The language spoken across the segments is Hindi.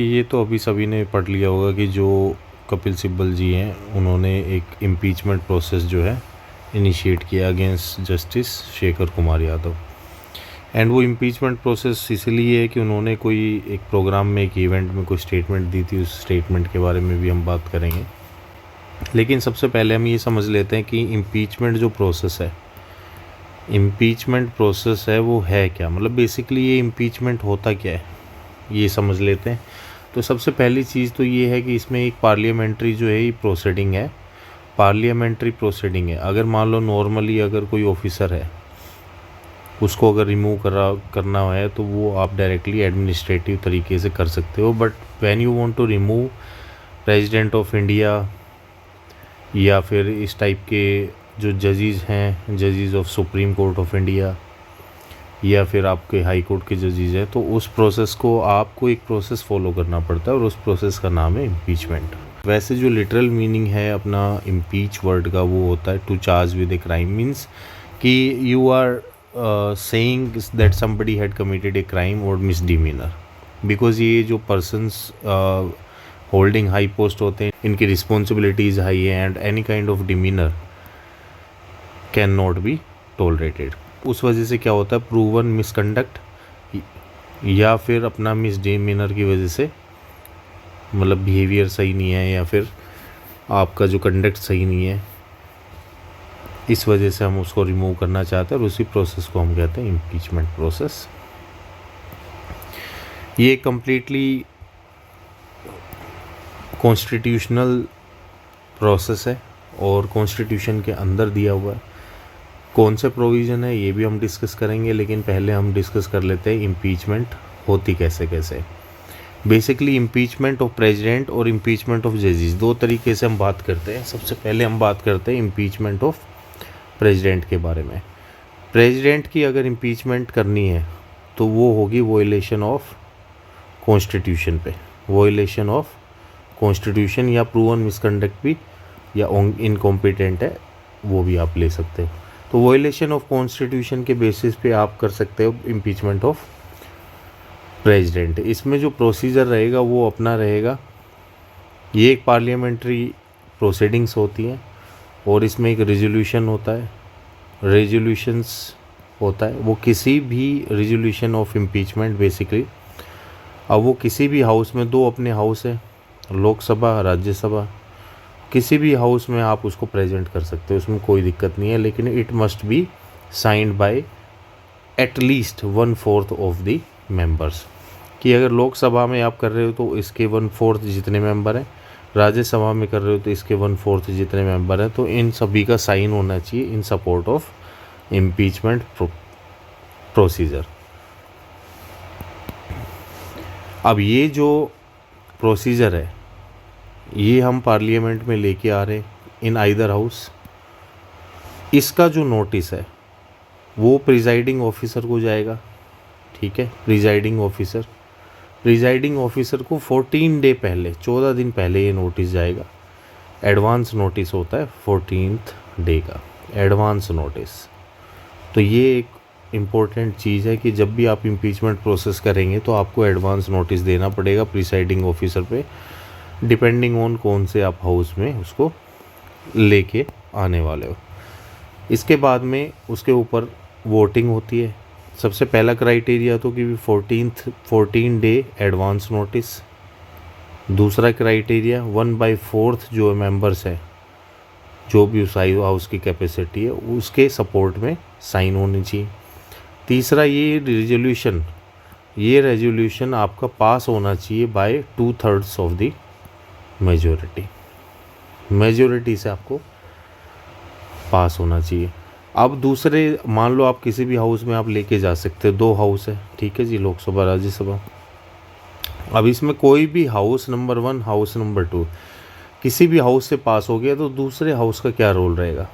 ये तो अभी सभी ने पढ़ लिया होगा कि जो कपिल सिब्बल जी हैं उन्होंने एक इम्पीचमेंट प्रोसेस जो है इनिशिएट किया against justice Shekhar Kumar Yadav. And वो इम्पीचमेंट प्रोसेस इसलिए है कि उन्होंने कोई एक प्रोग्राम में, एक इवेंट में कोई स्टेटमेंट दी थी। उस स्टेटमेंट के बारे में भी हम बात करेंगे, लेकिन सबसे पहले हम ये समझ लेते हैं कि इम्पीचमेंट जो प्रोसेस है, इम्पीचमेंट प्रोसेस है वो है क्या, मतलब बेसिकली ये इम्पीचमेंट होता क्या है ये समझ लेते हैं। तो सबसे पहली चीज़ तो ये है कि इसमें एक पार्लियामेंट्री जो है ये प्रोसीडिंग है, पार्लियामेंट्री प्रोसीडिंग है। अगर मान लो नॉर्मली अगर कोई ऑफिसर है उसको अगर रिमूव करना है तो वो आप डायरेक्टली एडमिनिस्ट्रेटिव तरीके से कर सकते हो। But when you want to remove president of India या फिर इस टाइप के जो जजेस हैं, जजेस of supreme court of India या फिर आपके हाई कोर्ट के जजेस हैं, तो उस प्रोसेस को आपको एक प्रोसेस फॉलो करना पड़ता है और उस प्रोसेस का नाम है इम्पीचमेंट। वैसे जो लिटरल मीनिंग है अपना इम्पीच वर्ड का वो होता है to charge with a crime. Means कि you are saying that somebody had committed a crime और मिसडिमीनर। बिकॉज ये जो पर्सन्स होल्डिंग हाई पोस्ट होते हैं इनकी रिस्पॉन्सिबिलिटीज़ हाई है and any kind of demeanour can not be tolerated. उस वजह से क्या होता है, प्रूवन मिसकंडक्ट या फिर अपना मिसडिमीनर की वजह से, मतलब बिहेवियर सही नहीं है या फिर आपका जो कंडक्ट सही नहीं है, इस वजह से हम उसको रिमूव करना चाहते हैं और उसी प्रोसेस को हम कहते हैं इम्पीचमेंट प्रोसेस। ये कम्प्लीटली कॉन्स्टिट्यूशनल प्रोसेस है और कॉन्स्टिट्यूशन के अंदर दिया हुआ है। कौन से प्रोविज़न है ये भी हम डिस्कस करेंगे, लेकिन पहले हम डिस्कस कर लेते हैं इम्पीचमेंट होती कैसे कैसे। बेसिकली इम्पीचमेंट ऑफ प्रेसिडेंट और इम्पीचमेंट ऑफ जजेस दो तरीके से हम बात करते हैं। सबसे पहले हम बात करते हैं इम्पीचमेंट ऑफ प्रेसिडेंट के बारे में। प्रेसिडेंट की अगर इम्पीचमेंट करनी है तो वो होगी वोलेशन ऑफ कॉन्स्टिट्यूशन पे, वोलेशन ऑफ कॉन्स्टिट्यूशन या प्रूवन मिसकंडक्ट भी या इनकॉम्पिटेंट है वो भी आप ले सकते हो। तो वोलेशन ऑफ कॉन्स्टिट्यूशन के बेसिस पे आप कर सकते हो इम्पीचमेंट ऑफ प्रेसिडेंट। इसमें जो प्रोसीजर रहेगा वो अपना रहेगा, ये एक पार्लियामेंट्री प्रोसीडिंग्स होती हैं और इसमें एक रेजोल्यूशन होता है, रेजोल्यूशंस होता है। वो किसी भी रेजोल्यूशन ऑफ इम्पीचमेंट बेसिकली, अब वो किसी भी हाउस में, दो अपने हाउस है, लोकसभा राज्यसभा, किसी भी हाउस में आप उसको प्रेजेंट कर सकते हो, उसमें कोई दिक्कत नहीं है। लेकिन it must be signed by at least 1/4 of the members. कि अगर लोकसभा में आप कर रहे हो तो इसके 1/4 जितने मेंबर हैं, राज्यसभा में कर रहे हो तो इसके 1/4 जितने मेंबर हैं, तो इन सभी का साइन होना चाहिए इन सपोर्ट ऑफ इम्पीचमेंट प्रोसीजर। अब ये जो प्रोसीजर है ये हम पार्लियामेंट में लेके आ रहे हैं इन आइदर हाउस। इसका जो नोटिस है वो प्रिजाइडिंग ऑफिसर को जाएगा, ठीक है। प्रिजाइडिंग ऑफिसर को 14 डे पहले, 14 दिन पहले ये नोटिस जाएगा। एडवांस नोटिस होता है 14th डे का एडवांस नोटिस। तो ये एक इम्पोर्टेंट चीज़ है कि जब भी आप इम्पीचमेंट प्रोसेस करेंगे तो आपको एडवांस नोटिस देना पड़ेगा प्रिसाइडिंग ऑफिसर पे, डिपेंडिंग ऑन कौन से आप हाउस में उसको लेके आने वाले हो। इसके बाद में उसके ऊपर वोटिंग होती है। सबसे पहला क्राइटेरिया तो कि 14 डे एडवांस नोटिस। दूसरा क्राइटेरिया 1/4 जो मेंबर्स है, जो भी उस हाउस की कैपेसिटी है उसके सपोर्ट में साइन होनी चाहिए। तीसरा ये रेजोल्यूशन आपका पास होना चाहिए बाय 2/3 ऑफ द मेजोरिटी से आपको पास होना चाहिए। अब दूसरे, मान लो आप किसी भी हाउस में आप लेके जा सकते हो, दो हाउस है, ठीक है जी, लोकसभा राज्यसभा। अब इसमें कोई भी हाउस नंबर 1, हाउस नंबर 2 किसी भी हाउस से पास हो गया तो दूसरे हाउस का क्या रोल रहेगा,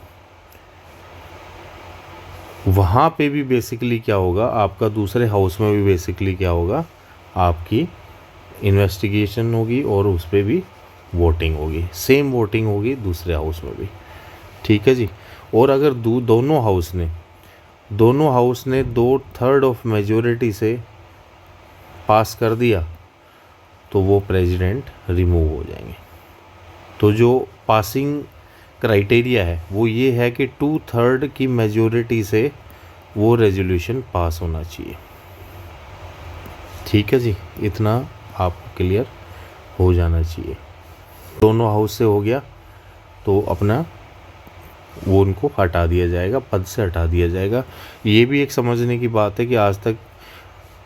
वहाँ पे भी बेसिकली क्या होगा, आपका दूसरे हाउस में भी बेसिकली क्या होगा, आपकी इन्वेस्टिगेशन होगी और उस पर भी वोटिंग होगी। सेम वोटिंग होगी दूसरे हाउस में भी, ठीक है जी। और अगर दोनों हाउस ने 2/3 ऑफ मेजोरिटी से पास कर दिया तो वो प्रेसिडेंट रिमूव हो जाएंगे। तो जो पासिंग क्राइटेरिया है वो ये है कि 2/3 की मेजॉरिटी से वो रेजोल्यूशन पास होना चाहिए। ठीक है जी, इतना आपको क्लियर हो जाना चाहिए। दोनों हाउस से हो गया तो अपना वो उनको हटा दिया जाएगा, पद से हटा दिया जाएगा। ये भी एक समझने की बात है कि आज तक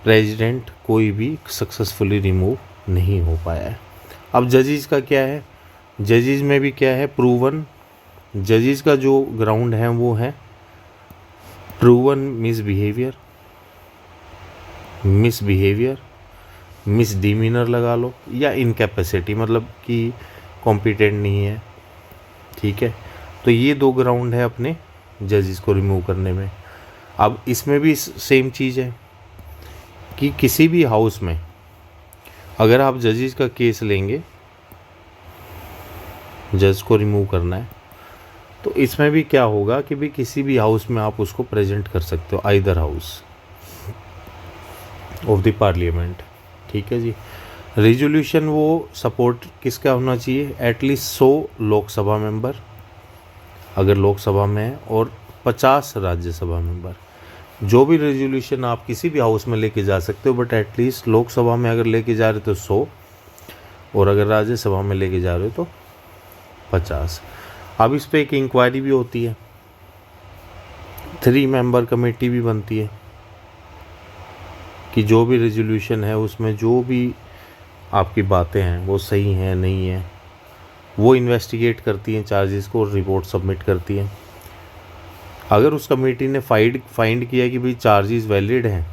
प्रेसिडेंट कोई भी सक्सेसफुली रिमूव नहीं हो पाया है। अब जजेस का क्या है, जजेस में भी क्या है, प्रूवन। जजेस का जो ग्राउंड है वो है प्रूवन मिसबिहेवियर, मिसडिमीनर लगा लो, या इनकैपेसिटी, मतलब कि कॉम्पिटेंट नहीं है। ठीक है, तो ये 2 ग्राउंड है अपने जजेस को रिमूव करने में। अब इसमें भी सेम चीज़ है कि किसी भी हाउस में अगर आप जजेस का केस लेंगे, जज को रिमूव करना है, तो इसमें भी क्या होगा कि भी किसी भी हाउस में आप उसको प्रेजेंट कर सकते हो, either house of the parliament. ठीक है जी। रेजोल्यूशन वो सपोर्ट किसका होना चाहिए, एटलीस्ट 100 लोकसभा मेंबर अगर लोकसभा में है, और 50 राज्यसभा मेंबर। जो भी रेजोल्यूशन आप किसी भी हाउस में लेके जा सकते हो, बट एटलीस्ट लोकसभा में अगर लेके जा रहे हो तो 100, और अगर राज्यसभा में लेके जा रहे हो तो 50। अब इस पर एक इंक्वायरी भी होती है, 3 मेंबर कमेटी भी बनती है कि जो भी रेजोल्यूशन है उसमें जो भी आपकी बातें हैं वो सही हैं नहीं है, वो इन्वेस्टिगेट करती हैं चार्जेस को और रिपोर्ट सबमिट करती हैं। अगर उस कमेटी ने फाइंड किया कि भाई चार्जेस वैलिड हैं,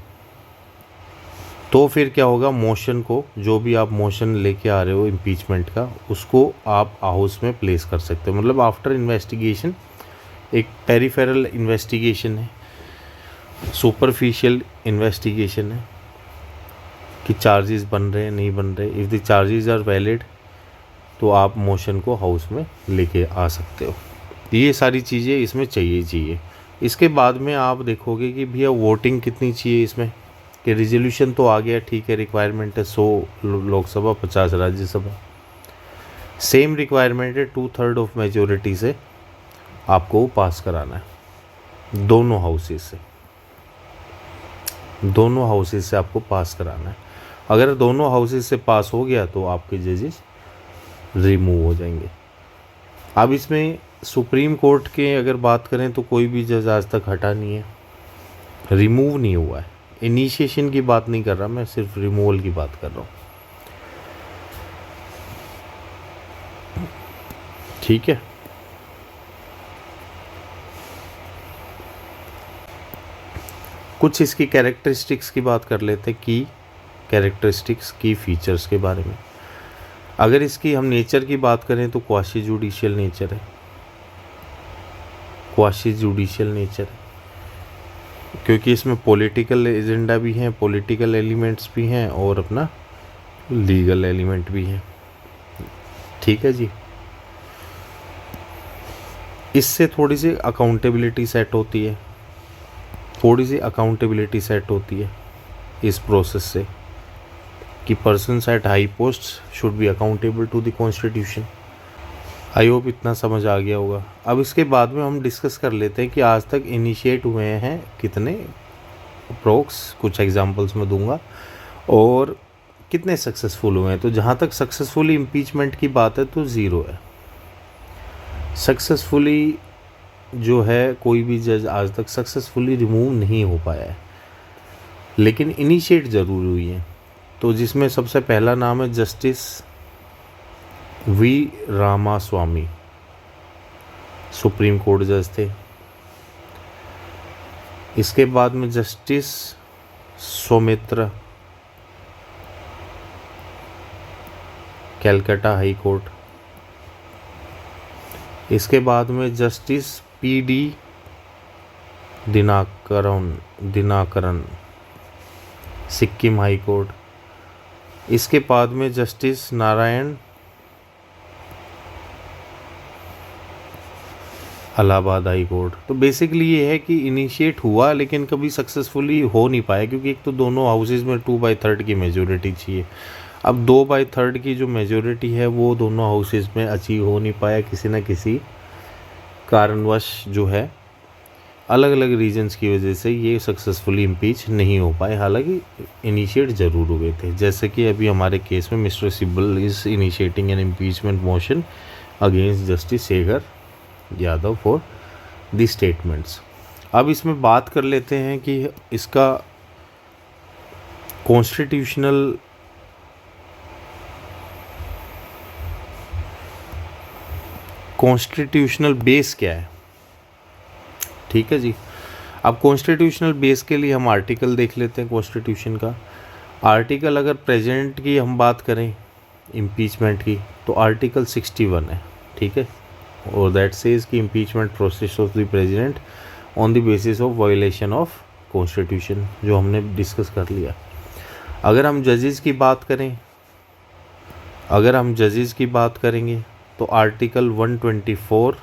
तो फिर क्या होगा, मोशन को, जो भी आप मोशन लेके आ रहे हो इम्पीचमेंट का, उसको आप हाउस में प्लेस कर सकते हो। मतलब आफ्टर इन्वेस्टिगेशन, एक पेरिफेरल इन्वेस्टिगेशन है, सुपरफिशियल इन्वेस्टिगेशन है कि चार्जेस बन रहे हैं नहीं बन रहे। If the charges are valid तो आप मोशन को हाउस में लेके आ सकते हो। ये सारी चीज़ें इसमें चाहिए। इसके बाद में आप देखोगे कि भैया वोटिंग कितनी चाहिए इसमें, कि रिजोल्यूशन तो आ गया, ठीक है, रिक्वायरमेंट है 100 लोकसभा 50 राज्यसभा। सेम रिक्वायरमेंट है 2/3 ऑफ मेजोरिटी से आपको पास कराना है, दोनों हाउसेस से आपको पास कराना है। अगर दोनों हाउसेस से पास हो गया तो आपके जजेस रिमूव हो जाएंगे। अब इसमें सुप्रीम कोर्ट के अगर बात करें तो कोई भी जज आज तक हटा नहीं है, रिमूव नहीं हुआ है। इनिशिएशन की बात नहीं कर रहा मैं, सिर्फ रिमूवल की बात कर रहा हूँ। ठीक है, कुछ इसकी कैरेक्टरिस्टिक्स की बात कर लेते हैं, की कैरेक्टरिस्टिक्स की फीचर्स के बारे में। अगर इसकी हम नेचर की बात करें तो क्वाशी जुडिशियल नेचर है, क्योंकि इसमें पॉलिटिकल एजेंडा भी हैं, पॉलिटिकल एलिमेंट्स भी हैं और अपना लीगल एलिमेंट भी है। ठीक है जी। इससे थोड़ी सी अकाउंटेबिलिटी सेट होती है इस प्रोसेस से, कि persons at high post should be accountable to the constitution. I hope इतना समझ आ गया होगा। अब इसके बाद में हम डिस्कस कर लेते हैं कि आज तक इनिशिएट हुए हैं कितने अप्रोक्स, कुछ एग्जांपल्स मैं दूंगा, और कितने सक्सेसफुल हुए हैं। तो जहाँ तक सक्सेसफुली इम्पीचमेंट की बात है तो 0 है। सक्सेसफुली जो है कोई भी जज आज तक सक्सेसफुली रिमूव नहीं हो पाया है, लेकिन इनिशिएट ज़रूर हुई है। तो जिसमें सबसे पहला नाम है justice V Ramaswami, supreme court जज थे। इसके बाद में justice Soumitra, Calcutta high court. इसके बाद में justice PD Dinakaran, Sikkim high court. इसके बाद में justice Narayan, Allahabad high court. तो बेसिकली ये है कि इनिशिएट हुआ लेकिन कभी सक्सेसफुली हो नहीं पाया, क्योंकि एक तो दोनों हाउसेज में 2/3 की मेजोरिटी चाहिए। अब 2/3 की जो मेजोरिटी है वो दोनों हाउसेस में अचीव हो नहीं पाया, किसी न किसी कारणवश जो है अलग अलग रीजंस की वजह से ये सक्सेसफुली इम्पीच नहीं हो पाए, हालांकि इनिशिएट ज़रूर हुए थे। जैसे कि अभी हमारे केस में mister Sibal is initiating an impeachment motion against justice Shekhar Yadav for the statements. अब इसमें बात कर लेते हैं कि इसका कॉन्स्टिट्यूशनल बेस क्या है। ठीक है जी। अब कॉन्स्टिट्यूशनल बेस के लिए हम आर्टिकल देख लेते हैं कॉन्स्टिट्यूशन का। आर्टिकल अगर प्रेसिडेंट की हम बात करें इम्पीचमेंट की तो आर्टिकल 61 है। ठीक है, और दैट सेज कि impeachment process of the president on the basis of violation of constitution, जो हमने डिस्कस कर लिया। अगर हम जजेस की बात करेंगे तो आर्टिकल 124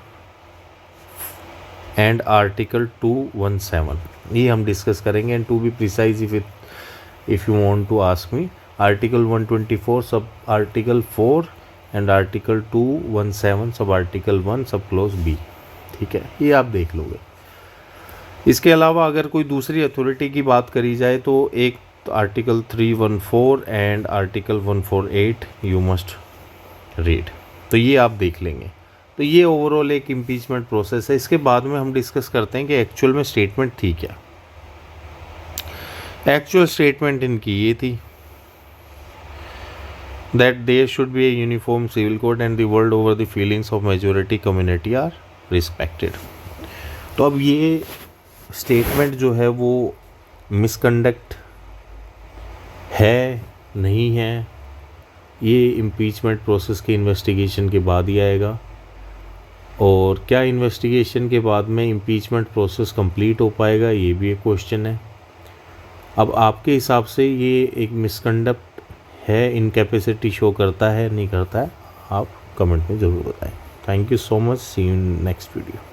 एंड आर्टिकल 217 ये हम डिस्कस करेंगे। And to be precise if you want to ask me, article 124 सब article 4 and article 217 sub article 1 सब क्लोज बी। ठीक है, ये आप देख लोगे। इसके अलावा अगर कोई दूसरी अथॉरिटी की बात करी जाए तो एक article 314 and article 148 you must read, तो ये आप देख लेंगे। तो ये ओवरऑल एक इम्पीचमेंट प्रोसेस है। इसके बाद में हम डिस्कस करते हैं कि एक्चुअल में स्टेटमेंट थी क्या। एक्चुअल स्टेटमेंट इनकी ये थी that there should be a uniform civil code and the world over the feelings of majority community are respected. तो अब ये स्टेटमेंट जो है वो मिसकंडक्ट है नहीं है, ये इम्पीचमेंट प्रोसेस के इन्वेस्टिगेशन के बाद ही आएगा। और क्या इन्वेस्टिगेशन के बाद में इम्पीचमेंट प्रोसेस कंप्लीट हो पाएगा, ये भी एक क्वेश्चन है। अब आपके हिसाब से ये एक मिसकंडक्ट है, इनकैपेसिटी शो करता है नहीं करता है, आप कमेंट में ज़रूर बताएं। Thank you so much, see you in next video.